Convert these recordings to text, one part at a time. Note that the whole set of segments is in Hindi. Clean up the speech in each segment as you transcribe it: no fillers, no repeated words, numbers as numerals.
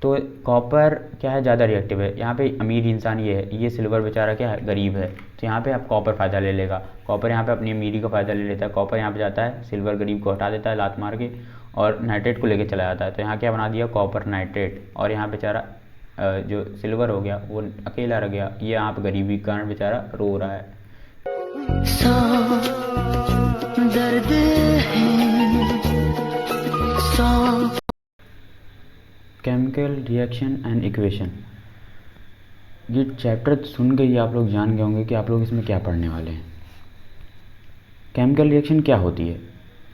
तो कॉपर क्या है, ज़्यादा रिएक्टिव है। यहाँ पे अमीर इंसान ये है, ये सिल्वर बेचारा क्या है, गरीब है। तो यहाँ पे आप कॉपर फ़ायदा ले लेगा, कॉपर यहाँ पे अपनी अमीरी का फ़ायदा ले लेता है। कॉपर यहाँ पे जाता है, सिल्वर गरीब को हटा देता है लात मार के, और नाइट्रेट को लेके चला जाता है। तो यहाँ क्या बना दिया, कॉपर नाइट्रेट। और यहाँ बेचारा जो सिल्वर हो गया वो अकेला रह गया, ये यहाँ पे गरीबी के कारण बेचारा रो रहा है। दर्द केमिकल रिएक्शन एंड इक्वेशन। ये चैप्टर सुन के ही आप लोग जान गए होंगे कि आप लोग इसमें क्या पढ़ने वाले हैं। केमिकल रिएक्शन क्या होती है,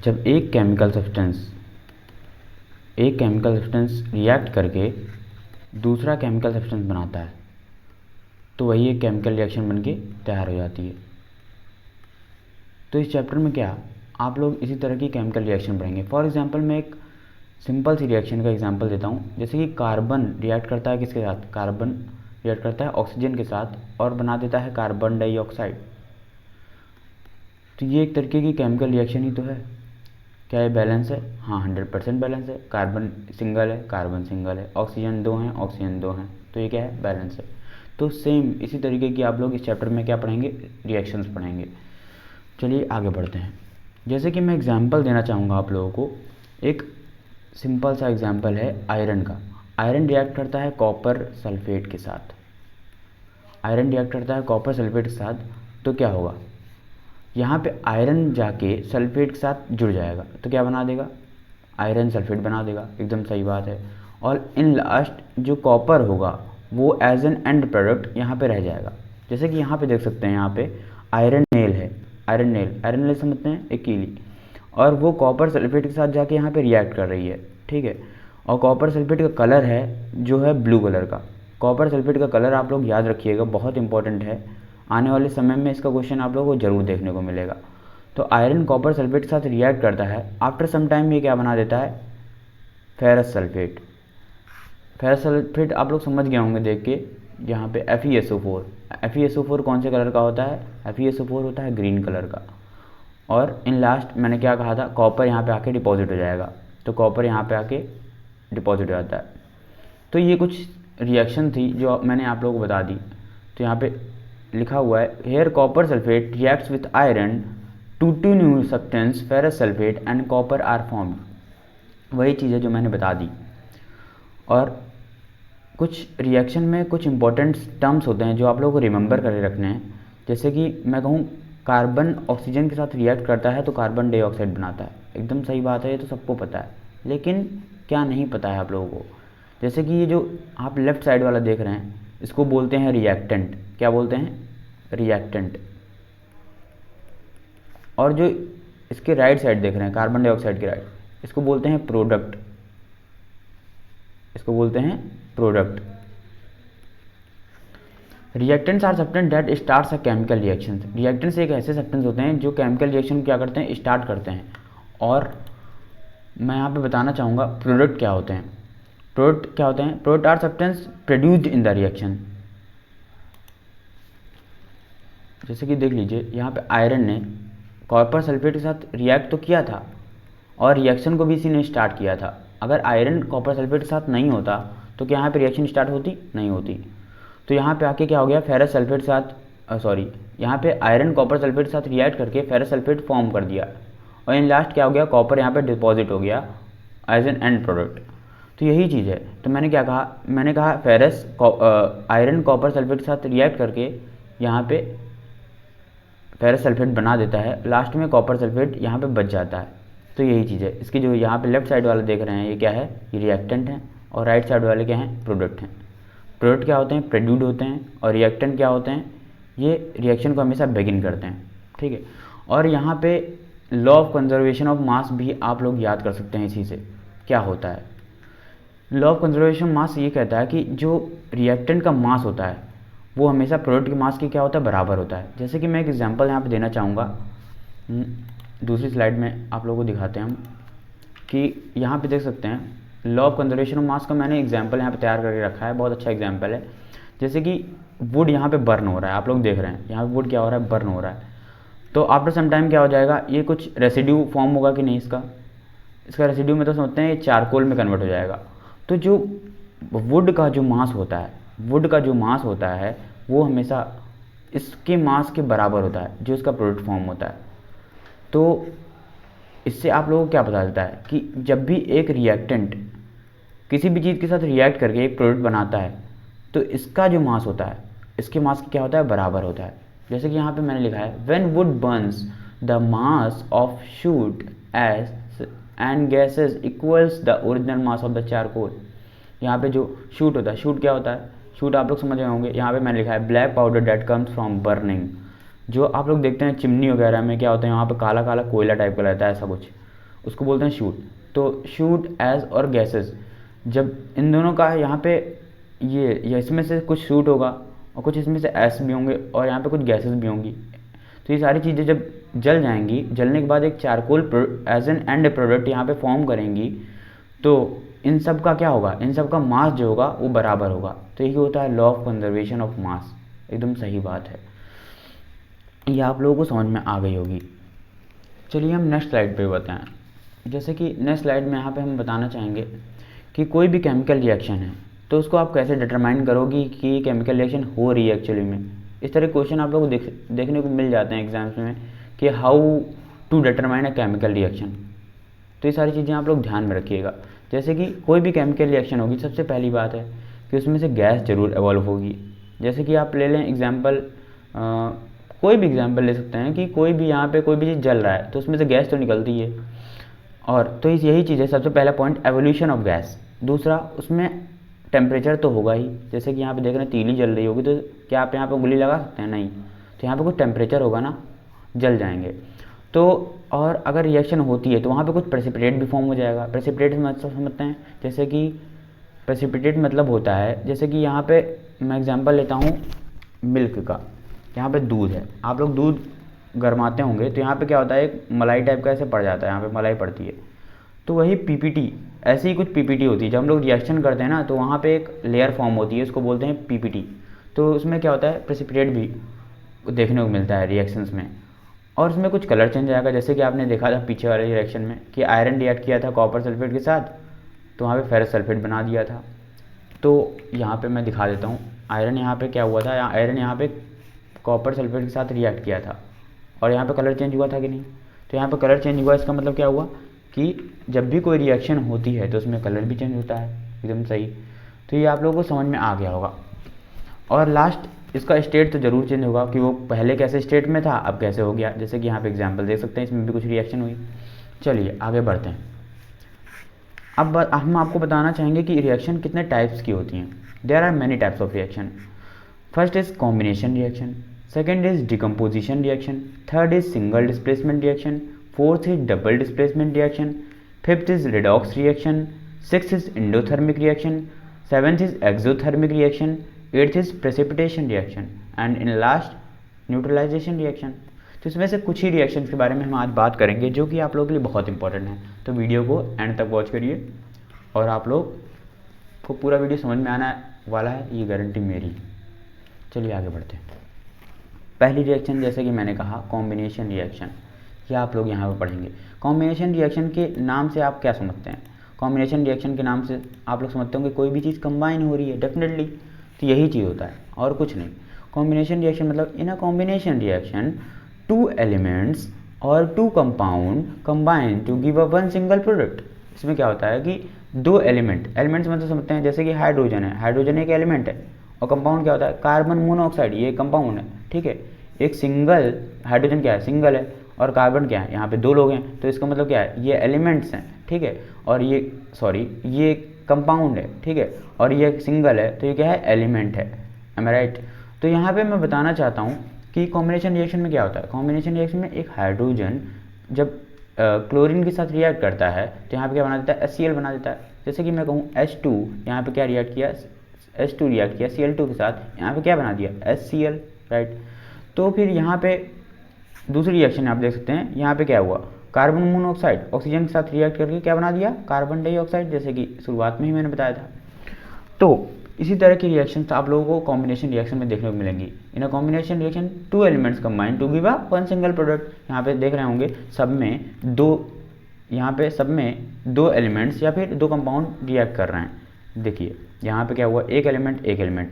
जब एक केमिकल सब्सटेंस रिएक्ट करके दूसरा केमिकल सब्सटेंस बनाता है, तो वही एक केमिकल रिएक्शन बनके तैयार हो जाती है। तो इस चैप्टर में क्या आप लोग इसी तरह की केमिकल रिएक्शन पढ़ेंगे। फॉर एग्जांपल मैं एक सिंपल सी रिएक्शन का एग्जांपल देता हूँ। जैसे कि कार्बन रिएक्ट करता है किसके साथ, कार्बन रिएक्ट करता है ऑक्सीजन के साथ और बना देता है कार्बन डाइऑक्साइड। तो ये एक तरीके की केमिकल रिएक्शन ही तो है। क्या ये बैलेंस है? हाँ, 100% बैलेंस है। कार्बन सिंगल है, कार्बन सिंगल है, ऑक्सीजन 2 हैं, ऑक्सीजन 2 हैं, तो ये क्या है, बैलेंस है। तो सेम इसी तरीके की आप लोग इस चैप्टर में क्या पढ़ेंगे, रिएक्शंस पढ़ेंगे। चलिए आगे बढ़ते हैं। जैसे कि मैं एग्जांपल देना चाहूँगा आप लोगों को, एक सिंपल सा एग्जांपल है आयरन का। आयरन रिएक्ट करता है कॉपर सल्फेट के साथ। आयरन रिएक्ट करता है कॉपर सल्फेट के साथ, तो क्या होगा, यहाँ पे आयरन जाके सल्फेट के साथ जुड़ जाएगा, तो क्या बना देगा, आयरन सल्फेट बना देगा। एकदम सही बात है। और इन लास्ट जो कॉपर होगा वो एज एन एंड प्रोडक्ट यहाँ पे रह जाएगा। जैसे कि यहाँ पे देख सकते हैं, यहाँ पे आयरन नेल है, आयरन नेल समझते हैं, एक कीली, और वो कॉपर सल्फेट के साथ जाके यहाँ पे रिएक्ट कर रही है, ठीक है। और कॉपर सल्फेट का कलर है जो है ब्लू कलर का। कॉपर सल्फेट का कलर आप लोग याद रखिएगा, बहुत इंपॉर्टेंट है। आने वाले समय में इसका क्वेश्चन आप लोगों को जरूर देखने को मिलेगा। तो आयरन कॉपर सल्फेट के साथ रिएक्ट करता है, आफ्टर सम टाइम ये क्या बना देता है, फेरस सल्फेट। फेरस सल्फेट आप लोग समझ गए होंगे देख के, यहाँ पे FeSO4। FeSO4 कौन से कलर का होता है, FeSO4 होता है ग्रीन कलर का। और इन लास्ट मैंने क्या कहा था, कॉपर यहाँ पे आके डिपॉजिट हो जाएगा, तो कॉपर यहाँ पे आके डिपॉजिट हो जाता है। तो ये कुछ रिएक्शन थी जो मैंने आप लोगों को बता दी। तो यहाँ पे लिखा हुआ है, here copper sulphate reacts with iron to new substance ferrous sulphate and copper are formed. वही चीज़ है जो मैंने बता दी। और कुछ रिएक्शन में कुछ इंपॉर्टेंट टर्म्स होते हैं जो आप लोगों को रिमेंबर करके रखने हैं। जैसे कि मैं कहूँ कार्बन ऑक्सीजन के साथ रिएक्ट करता है तो कार्बन डाइऑक्साइड बनाता है, एकदम सही बात है, ये तो सबको पता है। लेकिन क्या नहीं पता है आप लोगों को, जैसे कि ये जो आप लेफ़्ट साइड वाला देख रहे हैं इसको बोलते हैं रिएक्टेंट। क्या बोलते हैं, रिएक्टेंट। और जो इसके राइट साइड देख रहे हैं कार्बन डाइऑक्साइड के राइट, इसको बोलते हैं प्रोडक्ट। इसको बोलते हैं product. Reactants are substance that starts a chemical reaction. Reactants एक ऐसे सब्सटेंस होते हैं जो केमिकल रिएक्शन क्या करते हैं, स्टार्ट करते हैं। और मैं यहाँ पे बताना चाहूँगा प्रोडक्ट क्या होते हैं। प्रोडक्ट क्या होते हैं, product are substance produced in the reaction. जैसे कि देख लीजिए, यहाँ पे आयरन ने कॉपर सल्फेट के साथ रिएक्ट तो किया था और रिएक्शन को भी इसी ने स्टार्ट किया था। अगर आयरन कॉपर सल्फेट के साथ नहीं होता तो क्या यहाँ पे रिएक्शन स्टार्ट होती, नहीं होती। तो यहाँ पे आके क्या हो गया, फेरस सल्फेट के साथ यहाँ पे आयरन कॉपर सल्फेट के साथ रिएक्ट करके फेरस सल्फेट फॉर्म कर दिया, और इन लास्ट क्या हो गया, कॉपर यहाँ पे डिपॉजिट हो गया एज एन एंड प्रोडक्ट। तो यही चीज़ है। तो मैंने क्या कहा, मैंने कहा फेरस आयरन कॉपर सल्फेट के साथ रिएक्ट करके यहाँ पे फेरस सल्फेट बना देता है, लास्ट में कॉपर सल्फेट यहाँ पे बच जाता है। तो यही चीज़ है। इसकी जो यहाँ पे लेफ्ट साइड वाले देख रहे हैं ये क्या है, ये रिएक्टेंट हैं, और राइट साइड वाले क्या हैं, प्रोडक्ट हैं। प्रोडक्ट क्या होते हैं, प्रोड्यूड होते हैं, और रिएक्टेंट क्या होते हैं, ये रिएक्शन को हमेशा बिगिन करते हैं, ठीक है। और यहाँ पे law of conservation of mass भी आप लोग याद कर सकते हैं इसी से। क्या होता है, लॉ ऑफ कंजर्वेशन मास ये कहता है कि जो रिएक्टेंट का मास होता है वो हमेशा प्रोडक्ट के मास के क्या होता है, बराबर होता है। जैसे कि मैं एक एग्जांपल यहाँ पे देना चाहूँगा, दूसरी स्लाइड में आप लोगों को दिखाते हैं हम, कि यहाँ पे देख सकते हैं law of conservation of mass का मैंने एग्जांपल यहाँ पे तैयार करके रखा है, बहुत अच्छा एग्जांपल है। जैसे कि वुड यहाँ पे बर्न हो रहा है, आप लोग देख रहे हैं यहाँ पे वुड क्या हो रहा है, बर्न हो रहा है। तो आफ्टर सम टाइम क्या हो जाएगा, ये कुछ रेसिड्यू फॉर्म होगा कि नहीं, इसका रेसिड्यू में तो समझते हैं ये चारकोल में कन्वर्ट हो जाएगा। तो जो वुड का जो मास होता है, वुड का जो मास होता है वो हमेशा इसके मास के बराबर होता है जो इसका प्रोडक्ट फॉर्म होता है। तो इससे आप लोगों को क्या पता चलता है कि जब भी एक रिएक्टेंट किसी भी चीज़ के साथ रिएक्ट करके एक प्रोडक्ट बनाता है तो इसका जो मास होता है इसके मास क्या होता है, बराबर होता है। जैसे कि यहाँ पे मैंने लिखा है when wood burns the mass of soot ash and gases equals the original mass of the charcoal. यहाँ पे जो शूट होता है, शूट क्या होता है, शूट आप लोग समझ रहे होंगे। यहाँ पे मैंने लिखा है black powder that comes from burning. जो आप लोग देखते हैं चिमनी वगैरह में क्या होता है, यहाँ पे काला काला कोयला टाइप का रहता है, ऐसा कुछ, उसको बोलते हैं शूट। तो शूट एज और गैसेस, जब इन दोनों का यहाँ पे ये इसमें से कुछ शूट होगा और कुछ इसमें से एस भी होंगे और यहाँ पे कुछ गैसेस भी होंगी। तो ये सारी चीज़ें जब जल जाएंगी, जलने के बाद एक charcoal as an end product यहाँ पे फॉर्म करेंगी, तो इन सब का क्या होगा, इन सब का मास जो होगा वो बराबर होगा। तो यही होता है law of conservation of mass. एकदम सही बात है, ये आप लोगों को समझ में आ गई होगी। चलिए हम नेक्स्ट स्लाइड पे बताएं। जैसे कि नेक्स्ट स्लाइड में यहाँ पे हम बताना चाहेंगे कि कोई भी केमिकल रिएक्शन है तो उसको आप कैसे डिटरमाइन करोगी कि केमिकल रिएक्शन हो रही है एक्चुअली में। इस तरह क्वेश्चन आप लोगों को देखने को मिल जाते हैं एग्जाम्स में कि how to determine a chemical reaction. तो ये सारी चीज़ें आप लोग ध्यान में रखिएगा। जैसे कि कोई भी केमिकल रिएक्शन होगी, सबसे पहली बात है कि उसमें से गैस जरूर एवॉल्व होगी। जैसे कि आप ले लें एग्जाम्पल, कोई भी एग्जाम्पल ले सकते हैं कि कोई भी यहाँ पे कोई भी चीज़ जल रहा है तो उसमें से गैस तो निकलती है। और तो यही चीज़ है, सबसे पहला पॉइंट एवोल्यूशन ऑफ गैस। दूसरा, उसमें टेम्परेचर तो होगा ही। जैसे कि यहाँ पे देख रहे हैं तीली जल रही होगी तो क्या आप यहाँ पे उंगली लगा सकते हैं, नहीं। तो यहाँ पे कुछ टेम्परेचर होगा ना, जल जाएंगे। तो और अगर रिएक्शन होती है तो वहाँ पे कुछ प्रेसिपिटेट भी फॉर्म हो जाएगा। प्रेसिपिटेट मतलब समझते हैं, जैसे कि प्रेसिपिटेट मतलब होता है, जैसे कि यहाँ पे मैं एग्जांपल लेता हूँ मिल्क का। यहाँ पे दूध है, आप लोग दूध गरमाते होंगे तो यहाँ पे क्या होता है, एक मलाई टाइप का ऐसे पड़ जाता है, यहाँ पे मलाई पड़ती है। तो वही पीपीटी, ऐसी ही कुछ पीपीटी होती है। जब हम लोग रिएक्शन करते हैं ना तो वहाँ पे एक लेयर फॉर्म होती है, उसको बोलते हैं पीपीटी। तो उसमें क्या होता है, प्रेसिपिटेट भी देखने को मिलता है रिएक्शंस में। और उसमें कुछ कलर चेंज आएगा, जैसे कि आपने देखा था पीछे वाले रिएक्शन में कि आयरन रिएक्ट किया था कॉपर सल्फेट के साथ तो वहाँ पे फेरस सल्फेट बना दिया था। तो यहाँ पे मैं दिखा देता हूँ, आयरन यहाँ पे क्या हुआ था, आयरन यहाँ पे कॉपर सल्फेट के साथ रिएक्ट किया था और यहाँ पे कलर चेंज हुआ था कि नहीं। तो यहाँ पे कलर चेंज हुआ, इसका मतलब क्या हुआ कि जब भी कोई रिएक्शन होती है तो उसमें कलर भी चेंज होता है। एकदम सही। तो ये आप लोगों को समझ में आ गया होगा। और लास्ट, इसका स्टेट तो ज़रूर चेंज होगा कि वो पहले कैसे स्टेट में था अब कैसे हो गया। जैसे कि यहाँ पे एग्जांपल देख सकते हैं, इसमें भी कुछ रिएक्शन हुई। चलिए आगे बढ़ते हैं। अब हम आपको बताना चाहेंगे कि रिएक्शन कितने टाइप्स की होती हैं। There are many types of reaction. First is combination reaction, second is decomposition reaction, third is single displacement reaction, fourth is double displacement reaction, fifth is redox reaction, sixth is endothermic reaction, seventh is exothermic reaction, eighth is precipitation reaction and in last neutralization reaction. तो इसमें से कुछ ही रिएक्शन के बारे में हम आज बात करेंगे जो कि आप लोगों के लिए बहुत इंपॉर्टेंट है। तो वीडियो को एंड तक वॉच करिए और आप लोग को पूरा वीडियो समझ में आना वाला है, ये गारंटी मेरी। चलिए आगे बढ़ते हैं। पहली रिएक्शन, जैसे कि मैंने कहा, कॉम्बिनेशन रिएक्शन, ये आप लोग यहाँ पर पढ़ेंगे। कॉम्बिनेशन रिएक्शन के नाम से आप क्या समझते हैं? कॉम्बिनेशन रिएक्शन के नाम से आप लोग समझते होंगे कोई भी चीज़ कंबाइन हो रही है, डेफिनेटली। तो यही चीज़ होता है और कुछ नहीं। कॉम्बिनेशन रिएक्शन मतलब in a combination reaction two elements और two compound combine to give a one single product. इसमें क्या होता है कि दो एलिमेंट्स मतलब समझते हैं, जैसे कि हाइड्रोजन है, हाइड्रोजन एक एलिमेंट है। और कंपाउंड क्या होता है, कार्बन मोनोऑक्साइड, ये कंपाउंड है, ठीक है। एक सिंगल हाइड्रोजन क्या है, सिंगल है, और कार्बन क्या है, यहाँ पे दो लोग हैं, तो इसका मतलब क्या है, ये एलिमेंट्स हैं, ठीक है। और ये कंपाउंड है, ठीक है, और ये सिंगल है, तो ये क्या है, एलिमेंट है। एम आई राइट? तो यहाँ पे मैं बताना चाहता हूँ कि कॉम्बिनेशन रिएक्शन में क्या होता है। कॉम्बिनेशन रिएक्शन में एक हाइड्रोजन जब क्लोरीन के साथ रिएक्ट करता है तो यहाँ पे क्या बना देता है, HCl बना देता है। जैसे कि मैं कहूँ H2, यहाँ पे क्या रिएक्ट किया, H2 रिएक्ट किया Cl2 के साथ, यहाँ पे क्या बना दिया, HCl, राइट। तो फिर यहाँ पे दूसरी रिएक्शन आप देख सकते हैं, यहाँ पे क्या हुआ, कार्बन मोनोऑक्साइड ऑक्सीजन के साथ रिएक्ट करके क्या बना दिया, कार्बन डाइऑक्साइड, जैसे कि शुरुआत में ही मैंने बताया था। तो इसी तरह की रिएक्शंस आप लोगों को कॉम्बिनेशन रिएक्शन में देखने को मिलेंगी। In a combination reaction two elements combine to give a one single product. यहाँ पे देख रहे होंगे सब में दो एलिमेंट्स या फिर दो कंपाउंड रिएक्ट कर रहे हैं, देखिए यहाँ पे क्या हुआ, एक एलिमेंट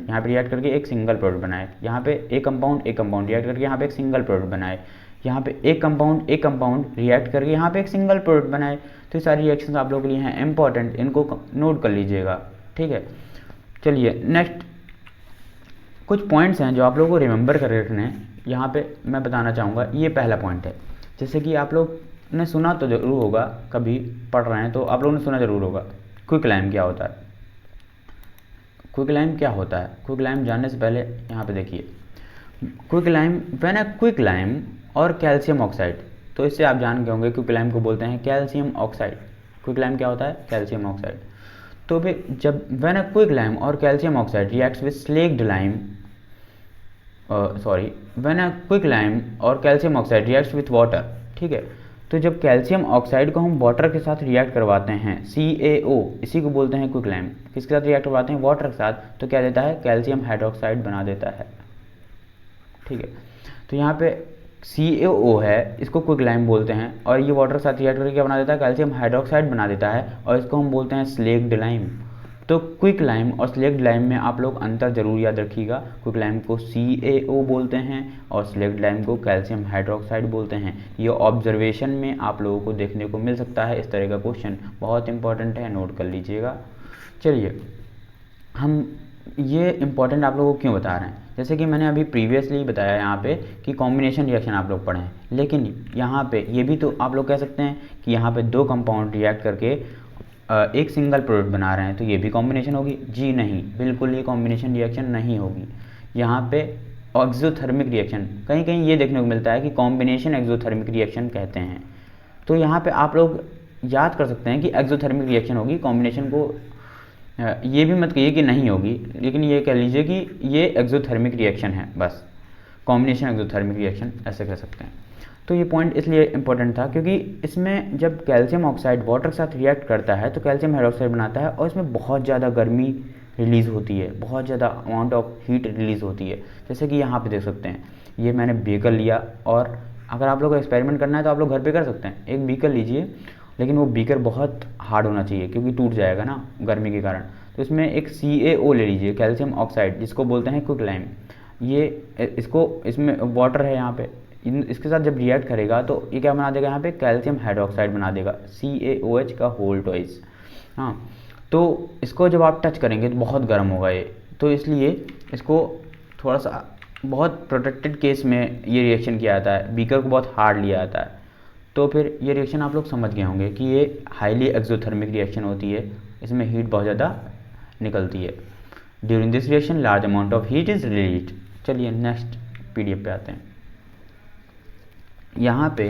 यहाँ पे रिएक्ट करके एक सिंगल प्रोडक्ट बनाए, यहाँ पे एक कंपाउंड रिएक्ट करके यहाँ पे एक सिंगल प्रोडक्ट बनाए, यहाँ पे एक कंपाउंड रिएक्ट करके यहाँ पे एक सिंगल प्रोडक्ट बनाए। तो ये सारी रिएक्शंस आप लोगों के लिए हैं इंपॉर्टेंट, इनको नोट कर लीजिएगा, ठीक है। चलिए नेक्स्ट कुछ पॉइंट्स हैं जो आप लोगों को रिमेंबर कर रखने हैं, यहाँ पे मैं बताना चाहूँगा। ये पहला पॉइंट है, जैसे कि आप लोग ने सुना तो ज़रूर होगा, कभी पढ़ रहे हैं तो आप लोगों ने सुना ज़रूर होगा, क्विकलाइम क्या होता है। क्विकलाइम क्या होता है, क्विकलाइम जानने से पहले यहाँ पे देखिए, क्विकलाइम व्हेन अ क्विकलाइम और कैल्शियम ऑक्साइड, तो इससे आप जान गए होंगे क्विकलाइम को बोलते हैं कैल्शियम ऑक्साइड। क्विकलाइम क्या होता है, कैल्शियम ऑक्साइड। तो फिर जब व्हेन अ क्विकलाइम और calcium oxide reacts with slaked lime, when a quicklime और calcium oxide reacts with water, ठीक है। तो जब कैल्शियम ऑक्साइड को हम वाटर के साथ रिएक्ट करवाते हैं, CaO, इसी को बोलते हैं क्विकलाइम, किसके साथ रिएक्ट करवाते हैं, वाटर के साथ, तो क्या देता है, कैल्शियम हाइड्रोक्साइड बना देता है, ठीक है। तो यहाँ पे CaO है, इसको क्विकलाइम बोलते हैं, और ये वाटर के साथ रिएक्ट करके क्या बना देता है, कैल्शियम हाइड्रोक्साइड बना देता है, और इसको हम बोलते हैं स्लेक्ड लाइम। तो क्विकलाइम और स्लेक्ड लाइम में आप लोग अंतर जरूर याद रखिएगा, क्विकलाइम को CaO बोलते हैं और स्लेक्ड लाइम को कैल्शियम हाइड्रोक्साइड बोलते हैं। ये ऑब्जर्वेशन में आप लोगों को देखने को मिल सकता है, इस तरह का क्वेश्चन बहुत इंपॉर्टेंट है, नोट कर लीजिएगा। चलिए हम ये इंपॉर्टेंट आप लोगों को क्यों बता रहे हैं, जैसे कि मैंने अभी प्रीवियसली बताया यहाँ पे कि कॉम्बिनेशन रिएक्शन आप लोग पढ़े हैं, लेकिन यहाँ पे ये भी तो आप लोग कह सकते हैं कि यहाँ पे दो कंपाउंड रिएक्ट करके एक सिंगल प्रोडक्ट बना रहे हैं, तो ये भी कॉम्बिनेशन होगी। जी नहीं, बिल्कुल ये कॉम्बिनेशन रिएक्शन नहीं होगी। यहाँ पे एक्सोथर्मिक रिएक्शन, कहीं कहीं ये देखने को मिलता है कि कॉम्बिनेशन एक्सोथर्मिक रिएक्शन कहते हैं, तो यहाँ पे आप लोग याद कर सकते हैं कि एक्सोथर्मिक रिएक्शन होगी, कॉम्बिनेशन को ये भी मत कहिए कि नहीं होगी, लेकिन ये कह लीजिए कि ये एक्सोथर्मिक रिएक्शन है, बस कॉम्बिनेशन एक्सोथर्मिक रिएक्शन ऐसे कह सकते हैं। तो ये पॉइंट इसलिए इंपॉर्टेंट था क्योंकि इसमें जब कैल्शियम ऑक्साइड वाटर के साथ रिएक्ट करता है तो कैल्शियम हाइड्रोक्साइड बनाता है, और इसमें बहुत ज़्यादा गर्मी रिलीज़ होती है, बहुत ज़्यादा अमाउंट ऑफ हीट रिलीज़ होती है। जैसे कि यहाँ पे देख सकते हैं, ये मैंने बीकर लिया, और अगर आप लोग को एक्सपेरिमेंट करना है तो आप लोग घर पे कर सकते हैं। एक बीकर लीजिए, लेकिन वो बीकर बहुत हार्ड होना चाहिए क्योंकि टूट जाएगा ना गर्मी के कारण। तो इसमें एक CaO ले लीजिए, कैल्शियम ऑक्साइड, जिसको बोलते हैं क्विकलाइम। ये इसमें वाटर है यहाँ पे, इसके साथ जब रिएक्ट करेगा तो ये क्या बना देगा, यहाँ पे कैल्शियम हाइड्रोक्साइड बना देगा, CaOH का होल ट्वाइस। हाँ, तो इसको जब आप टच करेंगे तो बहुत गर्म होगा ये, तो इसलिए इसको थोड़ा सा बहुत प्रोटेक्टेड केस में ये रिएक्शन किया जाता है, बीकर को बहुत हार्ड लिया जाता है। तो फिर ये रिएक्शन आप लोग समझ गए होंगे कि ये हाईली एक्सोथर्मिक रिएक्शन होती है, इसमें हीट बहुत ज़्यादा निकलती है। During this reaction large amount of heat is released. चलिए नेक्स्ट PDF पे आते हैं। यहाँ पे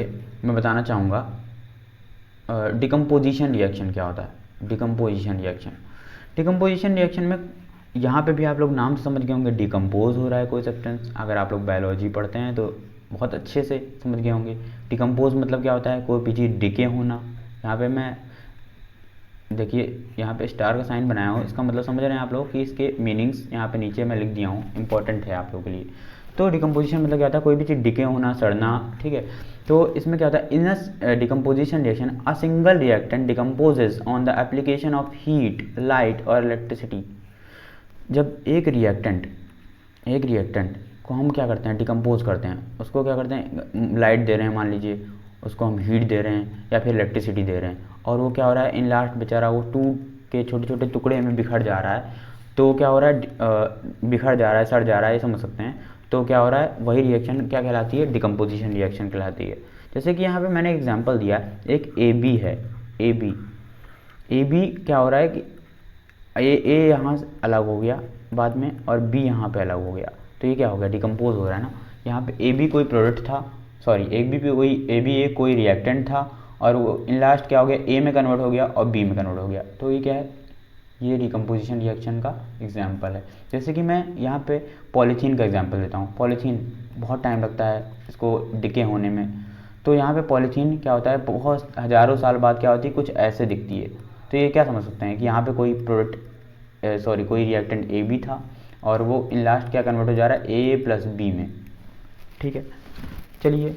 मैं बताना चाहूँगा डिकम्पोजिशन रिएक्शन क्या होता है। डिकम्पोजिशन रिएक्शन में यहाँ पे भी आप लोग नाम से समझ गए होंगे, डिकम्पोज हो रहा है कोई सब्सटेंस। अगर आप लोग बायोलॉजी पढ़ते हैं तो बहुत अच्छे से समझ गए होंगे। डिकम्पोज मतलब क्या होता है, कोई भी चीज़ डिके होना। यहाँ पे मैं देखिए यहाँ पे स्टार का साइन बनाया हूँ, इसका मतलब समझ रहे हैं आप लोग कि इसके मीनिंग्स यहाँ पे नीचे मैं लिख दिया हूँ, इंपॉर्टेंट है आप लोगों के लिए। तो डिकम्पोजिशन मतलब क्या होता है, कोई भी चीज़ डिके होना, सड़ना, ठीक है। तो इसमें क्या होता है, in a decomposition reaction a single reactant decomposes on the application of heat, light और इलेक्ट्रिसिटी। जब एक रिएक्टेंट को हम क्या करते हैं, डिकम्पोज करते हैं, उसको क्या करते हैं, लाइट दे रहे हैं मान लीजिए, उसको हम हीट दे रहे हैं या फिर इलेक्ट्रिसिटी दे रहे हैं, और वो क्या हो रहा है, इन लास्ट बेचारा वो टूट के छोटे छोटे टुकड़े में बिखर जा रहा है। तो क्या हो रहा है, बिखर जा रहा है, सड़ जा रहा है, ये समझ सकते हैं। तो क्या हो रहा है, वही रिएक्शन क्या कहलाती है, डिकम्पोजिशन रिएक्शन कहलाती है। जैसे कि यहाँ पे मैंने एग्जांपल दिया, एक AB है, AB क्या हो रहा है कि ए यहाँ से अलग हो गया बाद में, और B यहाँ पे अलग हो गया, तो ये क्या हो गया, डिकम्पोज हो रहा है ना। यहाँ पे AB कोई प्रोडक्ट था, सॉरी AB एक कोई रिएक्टेंट था, और वो इन लास्ट क्या हो गया, A में कन्वर्ट हो गया और B में कन्वर्ट हो गया। तो ये क्या है, ये डिकम्पोजिशन रिएक्शन का एग्जाम्पल है। जैसे कि मैं यहाँ पे पॉलीथीन का एग्जाम्पल देता हूँ। पॉलीथीन बहुत टाइम लगता है इसको डिके होने में, तो यहाँ पे पॉलीथीन क्या होता है, बहुत हज़ारों साल बाद क्या होती है, कुछ ऐसे दिखती है। तो ये क्या समझ सकते हैं कि यहाँ पे कोई कोई रिएक्टेंट AB था, और वो इन लास्ट क्या कन्वर्ट हो जा रहा है, A + B में, ठीक है। चलिए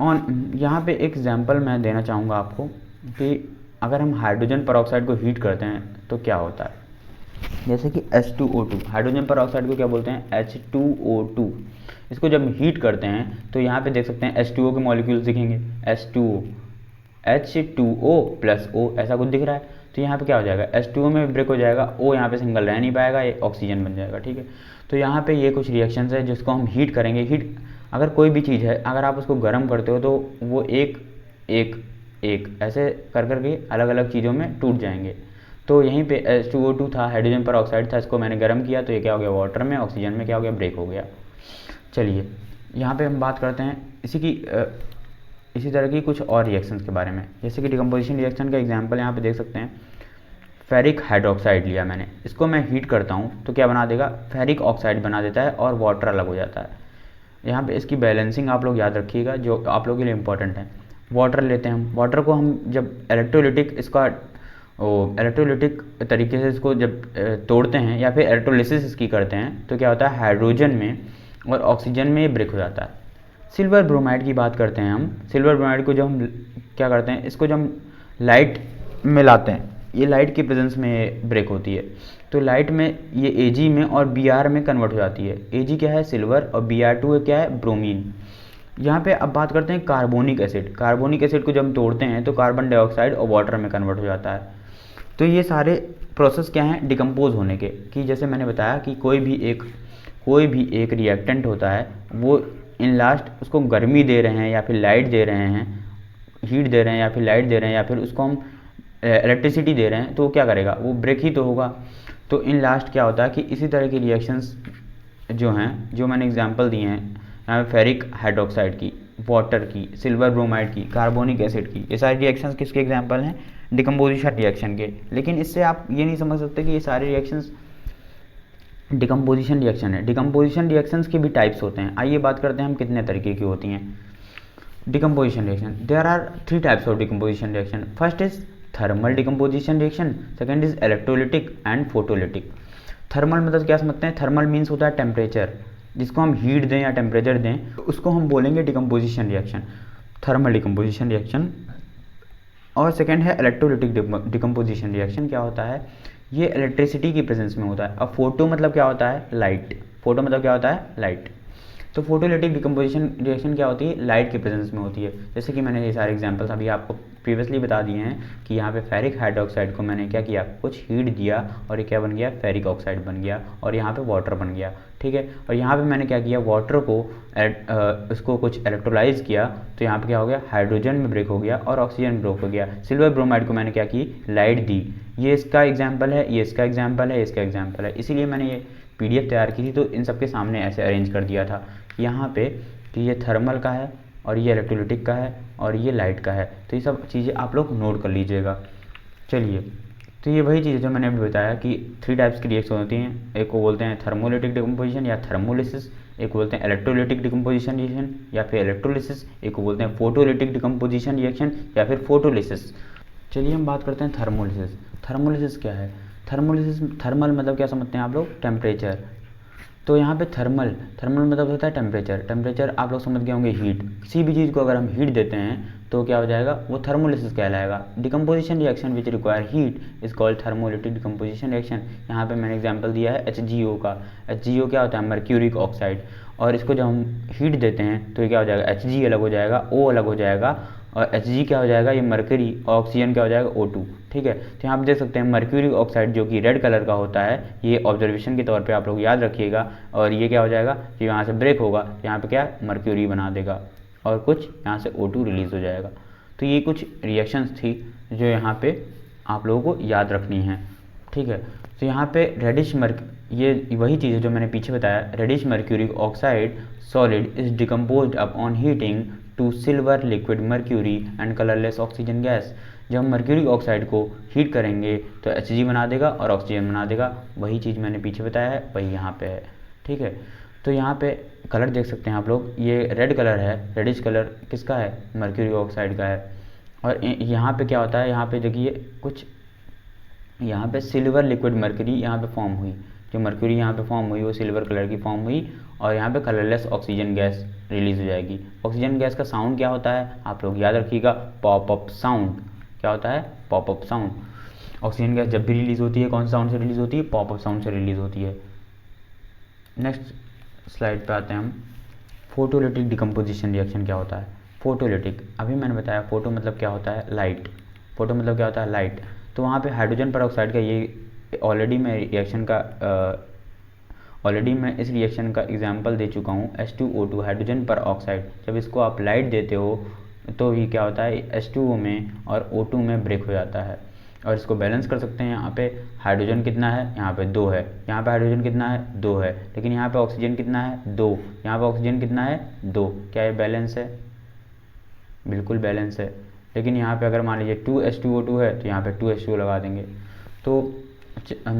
यहाँ पे एक एग्जाम्पल मैं देना चाहूँगा आपको कि अगर हम हाइड्रोजन परऑक्साइड को हीट करते हैं तो क्या होता है, जैसे कि H2O2, हाइड्रोजन परऑक्साइड को क्या बोलते हैं, H2O2। इसको जब हीट करते हैं तो यहाँ पे देख सकते हैं H2O के मॉलिक्यूल्स दिखेंगे, H2O प्लस O ऐसा कुछ दिख रहा है। तो यहाँ पे क्या हो जाएगा, H2O में ब्रेक हो जाएगा, O यहाँ पे सिंगल रह नहीं पाएगा, ये ऑक्सीजन बन जाएगा। ठीक है, तो यहाँ पे ये कुछ रिएक्शंस है जिसको हम हीट करेंगे। हीट, अगर कोई भी चीज़ है अगर आप उसको गर्म करते हो तो वो एक एक एक ऐसे कर करके अलग अलग चीज़ों में टूट जाएंगे। तो यहीं पे H2O2 था, हाइड्रोजन पर ऑक्साइड था, इसको मैंने गर्म किया तो ये क्या हो गया, वाटर में, ऑक्सीजन में क्या हो गया, ब्रेक हो गया। चलिए यहाँ पे हम बात करते हैं इसी तरह की कुछ और रिएक्शंस के बारे में, जैसे कि डिकम्पोजिशन रिएक्शन का एग्जांपल यहाँ पे देख सकते हैं। फेरिक हाइड्रोक्साइड लिया मैंने, इसको मैं हीट करता हूँ तो क्या बना देगा, फेरिक ऑक्साइड बना देता है और वाटर अलग हो जाता है। यहाँ पे इसकी बैलेंसिंग आप लोग याद रखिएगा, जो आप लोगों के लिए इंपॉर्टेंट है। वाटर लेते हैं हम, वाटर को हम जब इलेक्ट्रोलिटिक तरीके से इसको जब तोड़ते हैं या फिर इलेक्ट्रोलिसिस इसकी करते हैं तो क्या होता है, हाइड्रोजन में और ऑक्सीजन में ब्रेक हो जाता है। सिल्वर ब्रोमाइड की बात करते हैं हम, सिल्वर ब्रोमाइड को जब हम क्या करते हैं, इसको जब हम लाइट में लाते हैं, ये लाइट की प्रेजेंस में ब्रेक होती है, तो लाइट में ये Ag में और Br में कन्वर्ट हो जाती है। Ag क्या है, सिल्वर, और Br2 क्या है, ब्रोमीन। यहाँ पे अब बात करते हैं कार्बोनिक एसिड। कार्बोनिक एसिड को जब हम तोड़ते हैं तो कार्बन डाइऑक्साइड और वाटर में कन्वर्ट हो जाता है। तो ये सारे प्रोसेस क्या हैं, डिकम्पोज होने के, कि जैसे मैंने बताया कि कोई भी एक रिएक्टेंट होता है, वो इन लास्ट उसको गर्मी दे रहे हैं या फिर लाइट दे रहे हैं, हीट दे रहे हैं या फिर लाइट दे रहे हैं या फिर उसको हम इलेक्ट्रिसिटी दे रहे हैं, तो वो क्या करेगा, वो ब्रेक ही तो होगा। तो इन लास्ट क्या होता है कि इसी तरह की रिएक्शंस जो हैं, जो मैंने एग्जांपल दिए हैं यहाँ पे, फेरिक हाइड्रोक्साइड की, वाटर की, सिल्वर ब्रोमाइड की, कार्बोनिक एसिड की, ये सारी रिएक्शंस किसके एग्जांपल हैं, डिकम्पोजिशन रिएक्शन के। लेकिन इससे आप ये नहीं समझ सकते कि ये सारे रिएक्शंस डिकम्पोजिशन रिएक्शन है। डिकम्पोजिशन रिएक्शंस के भी टाइप्स होते हैं। आइए बात करते हैं हम कितने तरीके की होती हैं decomposition reaction. There are 3 types of decomposition reaction. First is thermal decomposition reaction, second is electrolytic and photolytic. Thermal मतलब क्या समझते हैं, थर्मल मीन्स होता है टेम्परेचर, जिसको हम हीट दें या टेम्परेचर दें तो उसको हम बोलेंगे decomposition reaction, thermal decomposition reaction. और सेकंड है इलेक्ट्रोलिटिक डिकम्पोजिशन रिएक्शन। क्या होता है, ये इलेक्ट्रिसिटी की प्रेजेंस में होता है। अब फोटो मतलब क्या होता है, लाइट, फोटो मतलब क्या होता है, लाइट। तो फोटोलिटिक डिकम्पोजिशन रिएक्शन क्या होती है, लाइट की प्रेजेंस में होती है। जैसे कि मैंने ये सारे एग्जांपल्स अभी आपको प्रीवियसली बता दिए हैं कि यहाँ पे फेरिक हाइड्रोक्साइड को मैंने क्या किया, कुछ हीट दिया और ये क्या बन गया, फेरिक ऑक्साइड बन गया, और यहाँ पे वाटर बन गया। ठीक है, और यहाँ पे मैंने क्या किया, वाटर को इसको कुछ इलेक्ट्रोलाइज किया तो यहाँ पे क्या हो गया, हाइड्रोजन में ब्रेक हो गया और ऑक्सीजन ब्रेक हो गया। सिल्वर ब्रोमाइड को मैंने क्या की, लाइट दी। ये इसका एग्जाम्पल है, ये इसका एग्जाम्पल है, इसका एग्जाम्पल है। इसीलिए मैंने ये PDF तैयार की थी तो इन सबके सामने ऐसे अरेंज कर दिया था यहाँ पे कि ये थर्मल का है और ये इलेक्ट्रोलिटिक का है और ये लाइट का है। तो ये सब चीज़ें आप लोग नोट कर लीजिएगा। चलिए, तो ये वही चीज़ जो मैंने अभी बताया कि 3 टाइप्स की रिएक्शन होती हैं। एक को बोलते हैं थर्मोलिटिक डिकम्पोजिशन या थर्मोलिसिस, एक को बोलते हैं इलेक्ट्रोलिटिक डिकम्पोजिशन रिएक्शन या फिर इलेक्ट्रोलिसिस, एक को बोलते हैं फोटोलिटिक डिकम्पोजिशन रिएक्शन या फिर फोटोलिसिस। चलिए हम बात करते हैं थर्मोलिसिस। थर्मोलिसिस क्या है, थर्मल मतलब क्या समझते हैं आप लोग, टेम्परेचर। तो यहाँ पे थर्मल मतलब होता है टेम्परेचर आप लोग समझ गए होंगे, हीट। किसी भी चीज़ को अगर हम हीट देते हैं तो क्या हो जाएगा, वो थर्मोलिसिस कहलाएगा। Decomposition reaction which require heat is called thermolytic decomposition reaction. यहाँ पे मैंने एग्जांपल दिया है HgO का। HgO क्या होता है, मर्क्यूरिक ऑक्साइड, और इसको जब हम हीट देते हैं तो ये क्या हो जाएगा, Hg अलग हो जाएगा, O अलग हो जाएगा, और Hg क्या हो जाएगा, ये मर्करी, और ऑक्सीजन क्या हो जाएगा, O2। ठीक है, तो यहाँ आप देख सकते हैं मर्क्यूरिक ऑक्साइड जो कि रेड कलर का होता है, ये ऑब्जर्वेशन के तौर पे आप लोग याद रखिएगा। और ये क्या हो जाएगा कि यहाँ से ब्रेक होगा, यहाँ पे क्या मर्क्यूरी बना देगा और कुछ यहाँ से O2 रिलीज़ हो जाएगा। तो ये कुछ रिएक्शंस थी जो यहाँ पे आप लोगों को याद रखनी है। ठीक है, तो यहाँ पे ये वही चीज़ है जो मैंने पीछे बताया। Reddish mercuric oxide solid is decomposed upon heating to silver liquid mercury and colourless oxygen gas. जब हम मर्क्यूरिक ऑक्साइड को हीट करेंगे तो Hg बना देगा और ऑक्सीजन बना देगा। वही चीज़ मैंने पीछे बताया है, वही यहाँ पे है। ठीक है, तो यहाँ पे कलर देख सकते हैं आप लोग, ये रेड कलर है, रेडिश कलर किसका है, मर्क्यूरिक ऑक्साइड का है। और यहाँ पे क्या होता है, यहाँ पे देखिए कुछ, यहाँ पे सिल्वर लिक्विड मर्क्यूरी यहाँ पे फॉर्म हुई, जो मर्क्यूरी यहाँ पे फॉर्म हुई वो सिल्वर कलर की फॉर्म हुई, और यहाँ पे कलरलेस ऑक्सीजन गैस रिलीज हो जाएगी। ऑक्सीजन गैस का साउंड क्या होता है आप लोग याद रखिएगा, पॉप अप साउंड। क्या होता है, पॉपअप साउंड। ऑक्सीजन गैस जब भी रिलीज होती है कौन सा साउंड से रिलीज होती है, पॉपअप साउंड से रिलीज होती है। नेक्स्ट स्लाइड पे आते हैं हम। फोटोलिटिक डिकम्पोजिशन रिएक्शन क्या होता है। फोटोलिटिक, अभी मैंने बताया फोटो मतलब क्या होता है, लाइट। फोटो मतलब क्या होता है, लाइट। तो वहाँ पे हाइड्रोजन पर ऑक्साइड का ये ऑलरेडी मैं इस रिएक्शन का एग्जाम्पल दे चुका हूँ। H2O2 हाइड्रोजन पर ऑक्साइड, जब इसको आप लाइट देते हो तो ये क्या होता है, H2O में और O2 में ब्रेक हो जाता है। और इसको बैलेंस कर सकते हैं। यहाँ पे हाइड्रोजन कितना है, यहाँ पे 2 है, यहाँ पे हाइड्रोजन कितना है, 2 है, लेकिन यहाँ पे ऑक्सीजन कितना है, 2, यहाँ पे ऑक्सीजन कितना है, 2। क्या ये बैलेंस है, बिल्कुल बैलेंस है। लेकिन यहाँ पे अगर मान लीजिए 2H2O2 है तो यहाँ पे 2H2O लगा देंगे। तो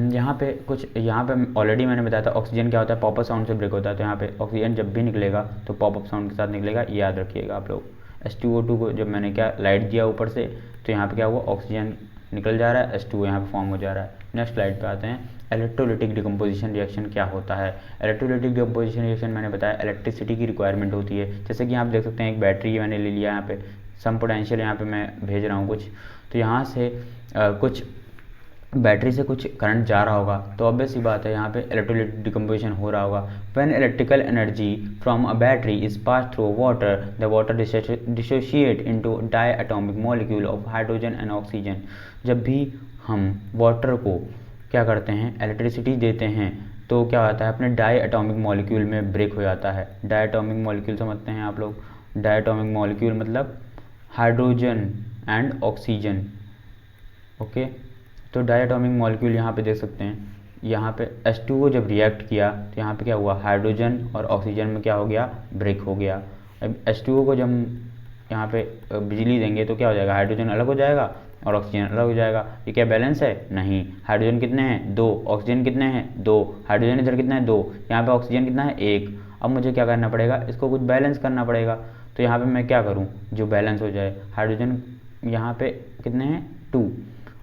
यहाँ पे ऑलरेडी मैंने बताया था ऑक्सीजन क्या होता है, पॉपअप साउंड से ब्रेक होता है। तो यहाँ पे ऑक्सीजन जब भी निकलेगा तो पॉपअप साउंड के साथ निकलेगा, ये याद रखिएगा आप लोग। H2O2 को जब मैंने क्या लाइट दिया ऊपर से तो यहाँ पे क्या हुआ, ऑक्सीजन निकल जा रहा है, H2O यहाँ पे फॉर्म हो जा रहा है। नेक्स्ट स्लाइड पे आते हैं। इलेक्ट्रोलिटिक डिकम्पोजिशन रिएक्शन क्या होता है। इलेक्ट्रोलिटिक डिकम्पोजिशन रिएक्शन मैंने बताया इलेक्ट्रिसिटी की रिक्वायरमेंट होती है। जैसे कि आप देख सकते हैं एक बैटरी मैंने ले लिया, यहाँ पे सम पोटेंशियल यहाँ पे मैं भेज रहा हूँ कुछ, तो यहाँ से कुछ बैटरी से कुछ करंट जा रहा होगा, तो ऑब्वियस सी बात है यहाँ पे इलेक्ट्रोलिटिक डिकम्पोजिशन हो रहा होगा। When electrical energy from a battery is pass through water, the water dissociate into diatomic molecule of hydrogen and oxygen. जब भी हम वाटर को क्या करते हैं, इलेक्ट्रिसिटी देते हैं, तो क्या होता है, अपने डाई एटॉमिक मॉलिक्यूल में ब्रेक हो जाता है। डाई एटॉमिक मॉलिक्यूल समझते हैं आप लोग, डाई एटॉमिक मॉलिक्यूल मतलब हाइड्रोजन एंड ऑक्सीजन। ओके, तो डाई एटॉमिक मॉलिक्यूल यहाँ पे देख सकते हैं, यहाँ पे H2O जब रिएक्ट किया तो यहाँ पे क्या हुआ, हाइड्रोजन और ऑक्सीजन में क्या हो गया, ब्रेक हो गया। अब H2O को जब यहाँ पे बिजली देंगे तो क्या हो जाएगा, हाइड्रोजन अलग हो जाएगा और ऑक्सीजन अलग हो जाएगा। ये क्या बैलेंस है, नहीं। हाइड्रोजन कितने हैं, 2, ऑक्सीजन कितने हैं, 2, हाइड्रोजन इधर कितना है, 2, यहाँ पे ऑक्सीजन कितना है, 1। अब मुझे क्या करना पड़ेगा, इसको कुछ बैलेंस करना पड़ेगा। तो यहाँ पे मैं क्या करूँ, जो बैलेंस हो जाए। हाइड्रोजन यहाँ पे कितने हैं, 2,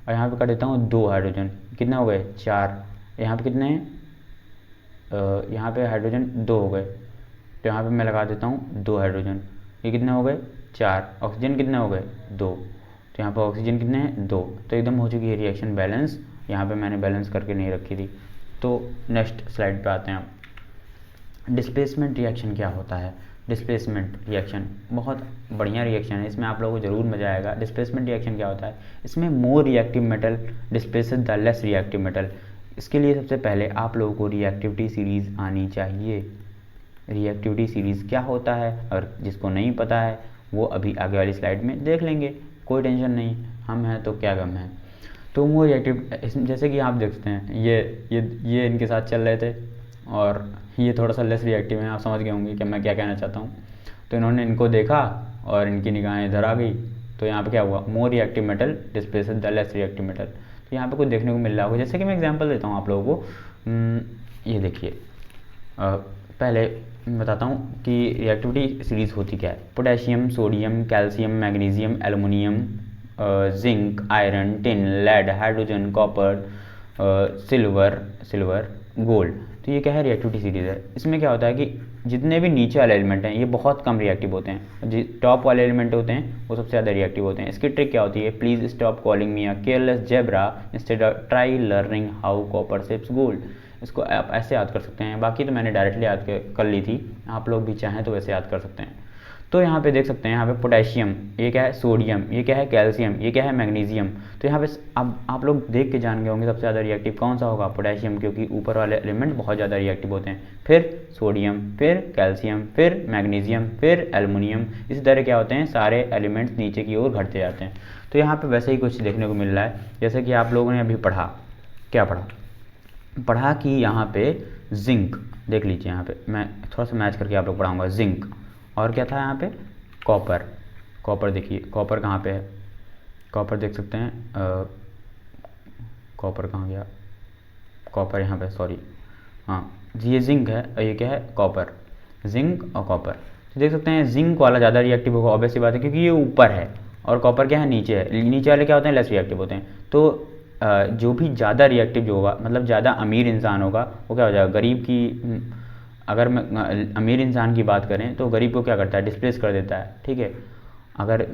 और यहाँ पे कर देता हूँ 2 हाइड्रोजन, कितने हो गए, 4। यहाँ पे कितने हैं, यहाँ पे हाइड्रोजन 2 हो गए, तो यहाँ पे मैं लगा देता हूँ 2 हाइड्रोजन। ये कितने हो गए, 4। ऑक्सीजन कितने हो गए, 2, तो यहाँ पे ऑक्सीजन कितने हैं, 2। तो एकदम हो चुकी है रिएक्शन बैलेंस। यहाँ पे मैंने बैलेंस करके नहीं रखी थी। तो नेक्स्ट स्लाइड पे आते हैं हम। डिस्प्लेसमेंट रिएक्शन क्या होता है। डिस्प्लेसमेंट रिएक्शन बहुत बढ़िया रिएक्शन है, इसमें आप लोगों को जरूर मजा आएगा। डिस्प्लेसमेंट रिएक्शन क्या होता है, इसमें more reactive metal displaces the less reactive metal. इसके लिए सबसे पहले आप लोगों को रिएक्टिविटी सीरीज आनी चाहिए। रिएक्टिविटी सीरीज क्या होता है, और जिसको नहीं पता है वो अभी आगे वाली स्लाइड में देख लेंगे, कोई टेंशन नहीं, हम हैं तो क्या गम है। तो वो रिएक्टिव, जैसे कि आप देखते हैं ये इनके साथ चल रहे थे और ये थोड़ा सा लेस रिएक्टिव है, आप समझ गए होंगे कि मैं क्या कहना चाहता हूँ। तो इन्होंने इनको देखा और इनकी निगाहें इधर आ गई, तो यहाँ पे क्या हुआ, more reactive metal displaces the less reactive metal. तो यहाँ पे कुछ देखने को मिल रहा होगा, जैसे कि मैं एग्जांपल देता हूँ आप लोगों को। ये देखिए, पहले बताता हूँ कि रिएक्टिविटी सीरीज़ होती क्या है। Potassium, sodium, calcium, magnesium, aluminium, zinc, iron, tin, lead, hydrogen, copper, silver, gold. तो ये क्या है, रिएक्टिविटी सीरीज है। इसमें क्या होता है कि जितने भी नीचे वाले एलिमेंट हैं ये बहुत कम रिएक्टिव होते हैं, जो टॉप वाले एलिमेंट होते हैं वो सबसे ज़्यादा रिएक्टिव होते हैं। इसकी ट्रिक क्या होती है, please stop calling me a careless zebra, instead of try learning how copper shapes gold. इसको आप ऐसे याद कर सकते हैं, बाकी तो मैंने डायरेक्टली याद कर ली थी, आप लोग भी चाहें तो वैसे याद कर सकते हैं। तो यहाँ पे देख सकते हैं, यहाँ पे पोटेशियम, ये क्या है, सोडियम, ये क्या है, कैल्शियम, ये क्या है, मैग्नीशियम। तो यहाँ पे अब आप लोग देख के जान गए होंगे सबसे ज़्यादा रिएक्टिव कौन सा होगा, पोटेशियम, क्योंकि ऊपर वाले एलिमेंट बहुत ज़्यादा रिएक्टिव होते हैं। फिर सोडियम, फिर कैल्शियम, फिर मैग्नीशियम, फिर एल्युमिनियम। इसी तरह क्या होते हैं, सारे एलिमेंट्स नीचे की ओर घटते जाते हैं। तो यहाँ पर वैसे ही कुछ देखने को मिल रहा है, जैसे कि आप लोगों ने अभी पढ़ा, क्या पढ़ा कि यहाँ पे जिंक, देख लीजिए यहाँ पे मैं थोड़ा सा मैच करके आप लोग पढ़ाऊँगा। जिंक और क्या था यहाँ पे, कॉपर देखिए, कॉपर कहाँ पे है, कॉपर देख सकते हैं, कॉपर कहाँ गया, कॉपर यहाँ पे, सॉरी, हाँ ये जिंक है और ये क्या है, कॉपर। जिंक और कॉपर, तो देख सकते हैं जिंक वाला ज़्यादा रिएक्टिव होगा, ऑब्वियस सी बात है, क्योंकि ये ऊपर है और कॉपर क्या है, नीचे है। नीचे वाले क्या होते हैं, लेस रिएक्टिव होते हैं। तो जो भी ज़्यादा रिएक्टिव जो होगा, मतलब ज़्यादा अमीर इंसान होगा, वो क्या हो जाएगा, गरीब की, अगर मैं अमीर इंसान की बात करें तो गरीब को क्या करता है, डिस्प्लेस कर देता है, ठीक है। अगर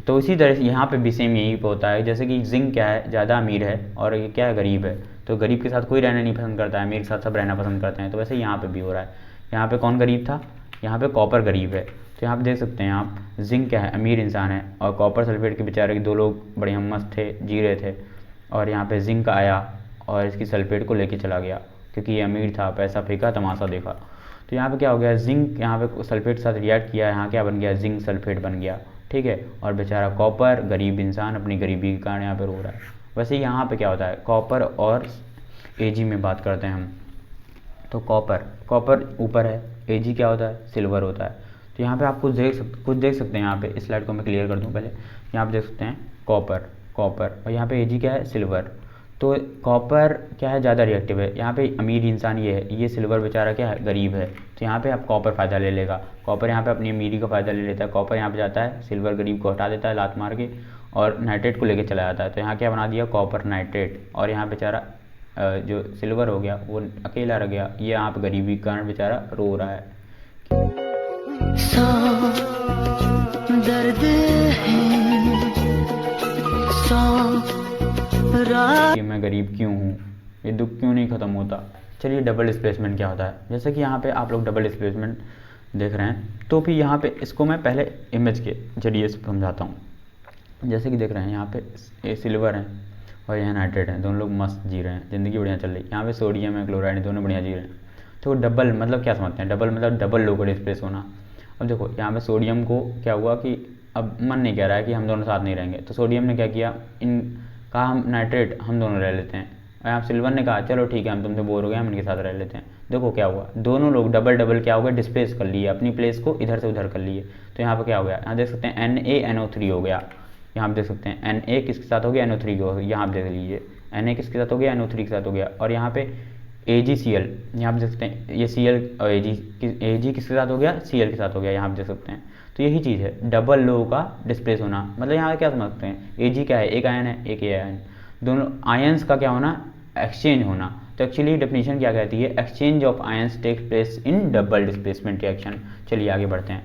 तो इसी तरह से यहाँ पे भी सेम यही होता है, जैसे कि जिंक क्या है, ज़्यादा अमीर है और ये क्या है, गरीब है, तो गरीब के साथ कोई रहना नहीं पसंद करता है, अमीर के साथ सब रहना पसंद करते हैं। तो वैसे यहाँ पे भी हो रहा है। यहाँ पे कौन गरीब था, यहाँ पे कॉपर गरीब है। तो यहाँ पे देख सकते हैं आप, जिंक क्या है, अमीर इंसान है, और कॉपर सल्फेट के बेचारे के दो लोग बढ़िया मस्त थे, जी रहे थे, और यहाँ पे जिंक आया और इसकी सल्फेट को लेके चला गया, क्योंकि ये अमीर था, पैसा फेंका, तमाशा देखा। तो यहाँ पे क्या हो गया, जिंक यहाँ पे सल्फेट के साथ रिएक्ट किया, यहाँ क्या बन गया, जिंक सल्फेट बन गया, ठीक है। और बेचारा कॉपर गरीब इंसान अपनी गरीबी के कारण यहाँ पे रो रहा है। वैसे यहाँ पे क्या होता है, कॉपर और एजी में बात करते हैं हम। तो कॉपर ऊपर है, एजी क्या होता है, सिल्वर होता है। तो यहाँ पे आप कुछ देख सकते हैं। यहाँ पे इस स्लाइड को मैं क्लियर कर दूँ पहले। यहाँ पे देख सकते हैं कॉपर और यहाँ पे एजी क्या है, सिल्वर। तो कॉपर क्या है, ज़्यादा रिएक्टिव है, यहाँ पे अमीर इंसान ये है, ये सिल्वर बेचारा क्या है, गरीब है। तो यहाँ पे आप कॉपर फ़ायदा ले लेगा, कॉपर यहाँ पे अपनी अमीरी का फ़ायदा ले लेता है, कॉपर यहाँ पे जाता है, सिल्वर गरीब को हटा देता है लात मार के, और नाइट्रेट को लेके चला जाता है। तो यहाँ क्या बना दिया, कॉपर नाइट्रेट, और यहाँ बेचारा जो सिल्वर हो गया वो अकेला रह गया, ये यहाँ पे गरीबी के कारण बेचारा रो रहा है। दर्द कि मैं गरीब क्यों हूँ, ये दुख क्यों नहीं ख़त्म होता। चलिए डबल डिस्प्लेसमेंट क्या होता है, जैसे कि यहाँ पे आप लोग डबल डिस्प्लेसमेंट देख रहे हैं, तो फिर यहाँ पे इसको मैं पहले इमेज के जरिए समझाता हूँ। जैसे कि देख रहे हैं यहाँ पे ये सिल्वर है और यहाँ नाइट्रेट है, दोनों लोग मस्त जी रहे हैं, ज़िंदगी बढ़िया चल रही है। यहाँ पे सोडियम है, क्लोराइड है, दोनों बढ़िया जी रहे हैं। तो डबल मतलब क्या समझते हैं, डबल मतलब डबल लोगों का डिस्प्लेस होना। अब देखो यहाँ पे सोडियम को क्या हुआ कि अब मन नहीं कह रहा है कि हम दोनों साथ नहीं रहेंगे, तो सोडियम ने क्या किया, इन कहा हम नाइट्रेट हम दोनों रह लेते हैं, और यहाँ सिल्वर ने कहा चलो ठीक है हम तुमसे बोर हो गए, हम इनके साथ रह लेते हैं। देखो क्या हुआ, दोनों लोग डबल क्या हो गया, डिस्प्लेस कर लिए, अपनी प्लेस को इधर से उधर कर लिए। तो यहाँ पर क्या हो गया, यहाँ देख सकते हैं NaNO3 हो गया। यहाँ आप देख सकते हैं Na किसके साथ हो गया, NO3 हो गया। यहाँ आप देख लीजिए Na किसके साथ हो गया, NO3 के साथ हो गया। और यहाँ पे AgCl, यहाँ आप देख सकते हैं ये Cl और Ag किसके साथ हो गया, Cl के साथ हो गया, यहाँ आप देख सकते हैं। तो यही चीज़ है डबल लोगों का डिस्प्लेस होना। मतलब यहाँ क्या समझते हैं, Ag क्या है, एक आयन है, एक ए आयन, दोनों आयन्स का क्या होना, एक्सचेंज होना। तो एक्चुअली डेफिनेशन क्या कहती है, exchange of ions take place in double displacement reaction. चलिए आगे बढ़ते हैं।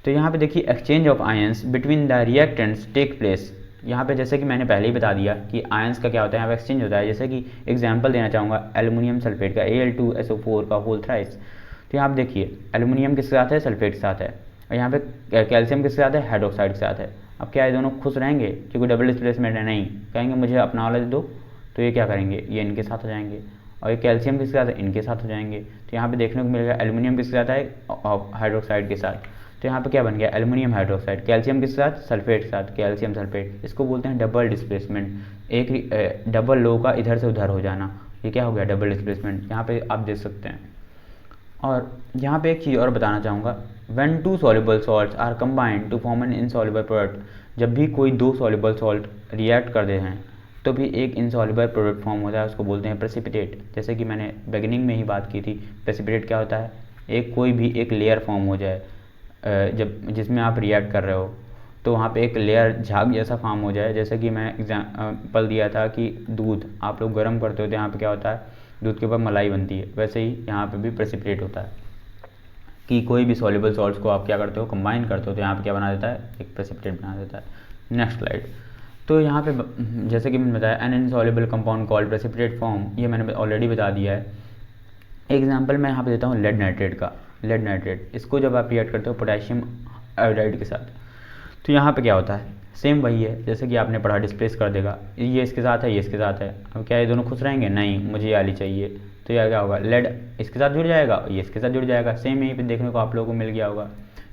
तो यहाँ पे देखिए exchange of ions between the reactants take place. यहाँ पे जैसे कि मैंने पहले ही बता दिया कि आयन्स का क्या होता है, यहाँ पे एक्सचेंज होता है। जैसे कि एग्जांपल देना चाहूँगा एल्युमिनियम सल्फेट का, Al2SO4 का होल थ्राइस। तो यहाँ आप देखिए एल्युमिनियम किसके साथ है, सल्फेट के साथ है, और यहाँ पे कैल्शियम किसके साथ है, हाइड्रोक्साइड के साथ है। अब क्या है, दोनों खुश रहेंगे क्योंकि डबल डिस्प्लेसमेंट है, नहीं कहेंगे मुझे अपना वाला दे दो, तो ये क्या करेंगे, ये इनके साथ हो जाएंगे, और ये कैल्शियम किसके साथ है, इनके साथ हो जाएंगे। तो यहाँ पे देखने को मिलेगा एल्युमिनियम किसके साथ है, हाइड्रोक्साइड के साथ। तो यहाँ पे क्या बन गया, एल्युमिनियम हाइड्रोक्साइड, कैल्शियम के साथ, सल्फेट के साथ, कैल्शियम सल्फेट। इसको बोलते हैं डबल डिस्प्लेसमेंट, एक डबल लो का इधर से उधर हो जाना, ये क्या हो गया, डबल डिस्प्लेसमेंट। यहाँ पे आप देख सकते हैं। और यहाँ पे एक चीज़ और बताना चाहूँगा, when two soluble salts are combined to form an insoluble product, जब भी कोई दो सॉल्युबल सॉल्ट रिएक्ट करते हैं तो भी एक इनसॉल्युबल प्रोडक्ट फॉर्म होता है, उसको बोलते हैं प्रेसिपिटेट। जैसे कि मैंने बिगिनिंग में ही बात की थी, प्रेसिपिटेट क्या होता है, एक कोई भी एक लेयर फॉर्म हो जाए, जब जिसमें आप रिएक्ट कर रहे हो तो वहाँ पे एक लेयर झाग जैसा फॉर्म हो जाए। जैसे कि मैं एग्जाम्पल दिया था कि दूध आप लोग गर्म करते हो तो यहाँ पे क्या होता है, दूध के ऊपर मलाई बनती है, वैसे ही यहाँ पे भी प्रेसिपिटेट होता है कि कोई भी सॉल्युबल सॉल्ट्स को आप क्या करते हो, कंबाइन करते हो, तो यहाँ पे क्या बना देता है, एक प्रेसिपिटेट बना देता है। Next slide. तो यहाँ पे जैसे कि मैंने बताया an insoluble compound called precipitate form, ये मैंने ऑलरेडी बता दिया है। एग्जाम्पल मैं यहाँ पे देता हूँ लेड नाइट्रेट का। लेड नाइट्रेट, इसको जब आप रिएक्ट करते हो पोटेशियम आयोडाइड के साथ, तो यहाँ पे क्या होता है, सेम वही है जैसे कि आपने पढ़ा, डिस्प्लेस कर देगा, ये इसके साथ है, ये इसके साथ है। अब क्या ये दोनों खुश रहेंगे, नहीं मुझे ये वाली चाहिए, तो यह क्या होगा, लेड इसके साथ जुड़ जाएगा, ये इसके साथ जुड़ जाएगा। सेम यहीं पे देखने को आप लोगों को मिल गया होगा,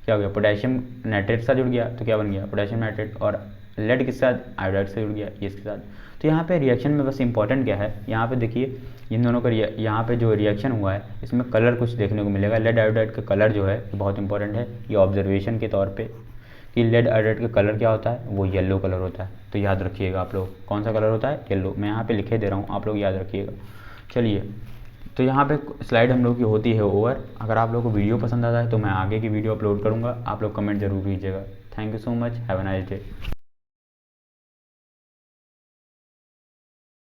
क्या हो गया, पोटेशियम नाइट्रेट के साथ जुड़ गया, तो क्या बन गया, पोटेशियम नाइट्रेट। और लेड के साथ आयोडाइड से जुड़ गया, ये इसके साथ। तो यहाँ पे रिएक्शन में बस इंपॉर्टेंट क्या है, यहाँ पे देखिए इन दोनों का यहाँ पे जो रिएक्शन हुआ है इसमें कलर कुछ देखने को मिलेगा। लेड आयोडाइड का कलर जो है ये बहुत इंपॉर्टेंट है, ये ऑब्जर्वेशन के तौर पे कि लेड आयोडाइड का कलर क्या होता है, वो येलो कलर होता है। तो याद रखिएगा आप लोग, कौन सा कलर होता है, येलो। मैं यहाँ पे लिखे दे रहा हूँ, आप लोग याद रखिएगा। चलिए, तो यहाँ पे स्लाइड हम लोग की होती है ओवर। अगर आप लोगों को वीडियो पसंद आता है तो मैं आगे की वीडियो अपलोड करूँगा, आप लोग कमेंट जरूर कीजिएगा। Thank you so much, have a nice day.